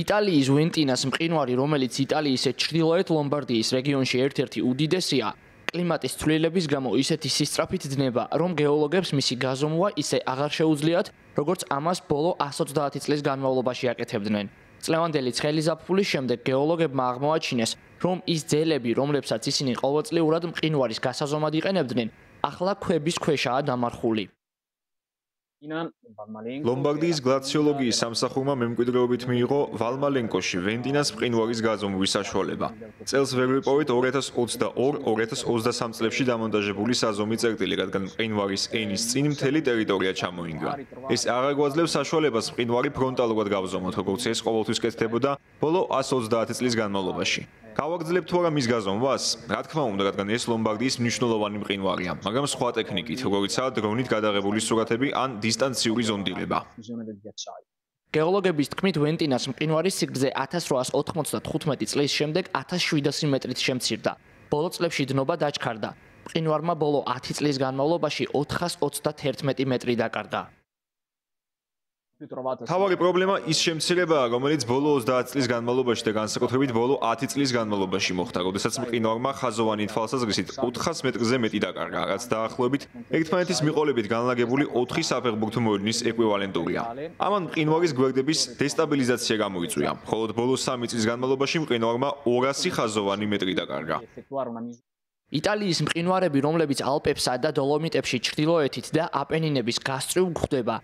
იტალიის ვენტინას მყინვარი, რომელიც იტალიის ჩრდილოეთ ლომბარდიის რეგიონში ერთ-ერთი უდიდესია, კლიმატის ცვლილების გამო ისეთი სისწრაფით დნება, რომ გეოლოგებს მისი გაზომვა ისე აღარ შეუძლიათ, როგორც ამას ბოლო 130 წლის განმავლობაში აკეთებდნენ. წლევანდელი ცხელი ზაფხულის შემდეგ გეოლოგებმა აღმოაჩინეს, რომ ის ძელები, რომლებსაც ისინი ყოველწლიურად მყინვარის გასაზომად იყენებდნენ, ახლა ქვების ქვეშაა დამარხული. ლომბარდიის გლაციოლოგიის სამსახურმა მემკვიდრეობით მიიღო ვალმალენკოში ვენტინას მყინვარის გაზომვის საშუალება. წელს ვერ ვიპოვეთ 2022-2023 წლებში დამონტაჟებული საზომი წერტილი, რადგან მყინვარის ენის წინ მთელი ტერიტორია ჩამოინგრა. ეს აღარ გვაძლევს საშუალებას მყინვარი ფრონტალურად გავზომოთ, როგორც ეს ყოველთვის კეთდებოდა ბოლო 130 წლის განმავლობაში. გავაგრძელებთ თუ არა მის გაზომვას? რა თქმა უნდა, რადგან ეს ლომბარდიის მნიშვნელოვანი მყინვარია, მაგრამ სხვა ტექნიკით, როგორიცაა დრონით გადაღებული სურათები ან დისტანციური ზონდირება. გეოლოგების თქმით, ვენტინას მყინვარის სიგრძე 1895 წლის შემდეგ 1700 მეტრით შემცირდა. ბოლო წლებში დნობა დაჩქარდა. მყინვარმა ბოლო 10 წლის განმავლობაში 431 მეტრი დაკარგა. თავარი პრობლემა ის შემცირებაა, რომელიც ბოლო 30 წლის განმავლობაში და განსაკუთრებით ბოლო 10 წლის განმავლობაში მოხდა, როდესაც მყინვარმა ხაზოვანი თვალსაზრისით 400 მეტრზე მეტი დაკარგა, რაც დაახლოებით ერთმანეთის მიყოლებით განლაგებული 4 საფეხბურთო მოედნის ეკვივალენტურია. ამან მყინვარის გვერდების დესტაბილიზაცია გამოიწვია, ხოლო ბოლო 3 წლის განმავლობაში მყინვარმა 200 ხაზოვანი მეტრი დაკარგა. იტალიის მყინვარები, რომლებიც ალპებსა და დოლომიტებში ჩრდილოეთით და აპენინების გასწვრივ გვხვდება,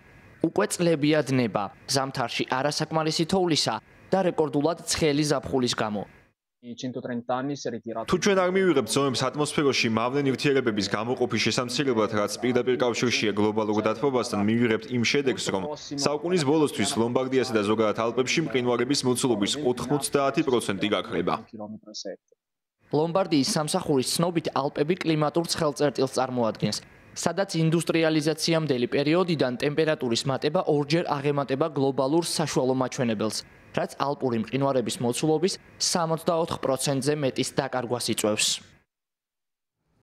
უკვე წლებია დნება, ზამთარში არასაკმარისი თოვლისა და რეკორდულად ცხელი ზაფხულის გამო. თუ ჩვენ არ მივიღებთ ზომებს ატმოსფეროში მავნე ნივთიერებების გამოყოფის შესამცირებლად, რაც პირდაპირ კავშირშია გლობალურ დათბობასთან, მივიღებთ იმ შედეგს, რომ საუკუნის ბოლოსთვის ლომბარდიასა და ზოგადად ალპებში მყინვარების მოცულობის 90% გაქრება. ლომბარდიის სამსახურის ცნობით, ალპები კლიმატურ ცხელწერტილს წარმოადგენს, სადაც ინდუსტრიალიზაციამდელი პერიოდიდან ტემპერატურის მატება ორჯერ აღემატება გლობალურ საშუალო მაჩვენებელს, რაც ალპური მყინვარების მოცულობის 64%-ზე მეტის დაკარგვას იწვევს.